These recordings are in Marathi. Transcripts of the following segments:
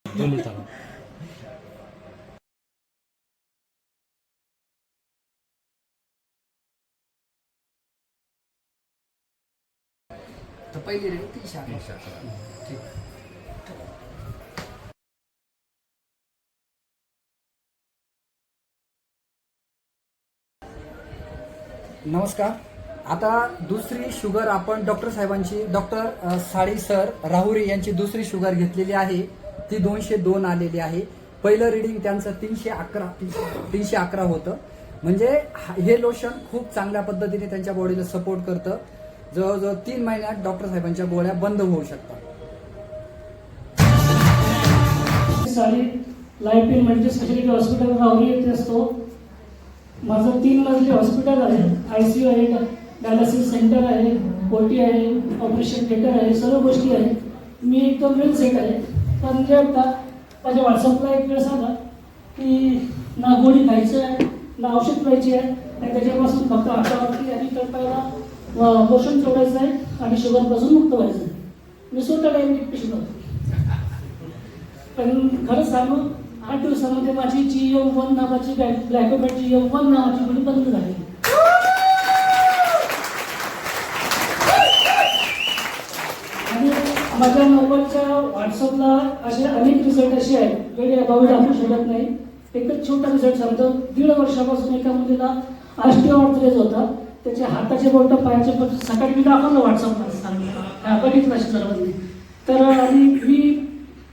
दोन्ही चालू. तर पहिली रीडिंग 311. ठीक. नमस्कार. आता दुसरी शुगर आपण डॉक्टर साहेबांची, डॉक्टर साळी सर राहुरी यांची दुसरी शुगर घेतलेली आहे. ती 202 आलेली आहे. पहिलं रीडिंग त्यांचं 311 होतं. म्हणजे हे लोशन खूप चांगल्या पद्धतीने त्यांच्या बॉडीला सपोर्ट करतं. जवळजवळ 3 महिन्यात डॉक्टर साहेबांच्या गोळ्या बंद होऊ शकतात. Sari life in multi speciality hospital Rahuri येथे असतो. माझं 3 मजली हॉस्पिटल आहे. ICU आहे, डायलिसिस सेंटर आहे, OT आहे, ऑपरेशन थिएटर आहे, सर्व गोष्टी आहेत. मी एकदम वेल सेट आहे. पण जे आता माझ्या व्हॉट्सअपला एक वेळ सांगा की ना गोळी खायचं आहे, ना औषध प्यायची आहे, आणि त्याच्यापासून फक्त हातावरती आणि तळपायाला पोषण सोडायचं आहे आणि शुगरपासून मुक्त व्हायचं आहे. मी स्वतः डायबिटिक पेशंट होतो. पण खरंच सांगू, 8 दिवसामध्ये माझी GM1 नावाची ग्लायकोमेट GM1 नावाची गोळी बंद झाली. आणि माझ्या मोबाईलच्या व्हॉट्सअपला असे अनेक रिझल्ट असे आहेत वेळे अभावी दाखवू शकत नाही. एकच छोटा रिझल्ट सांगतो. 1.5 वर्षापासून एका मुलीला ऑस्टिओआर्थरायटिस होता. त्याचे हाताचे बोट, पायाचे बोट, सकाळी मी दाखवलं व्हॉट्सअपला, बघितलं असे सर्वांनी. तर आणि मी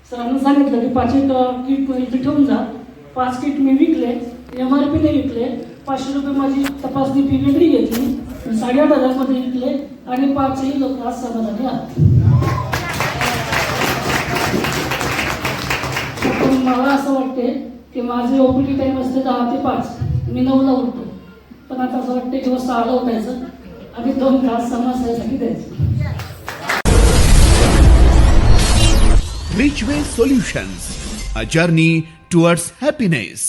सरांना सांगितलं की 5 किट इथे ठेवून जा. 5 किट मी विकले, MRP ने विकले. 500 रुपये माझी तपासणी फी वेगळी घेतली, 8,500 मध्ये विकले आणि 5ही लोक आज समाधानी आहात. पण मला असं वाटते की माझे OPD टाईम असते 10 ते 5, मी 9ला उठतो. पण आता असं वाटतं की 6ला उठायचं आणि 2 तास समस्यासाठी द्यायचं. Richway Solutions, a journey towards happiness.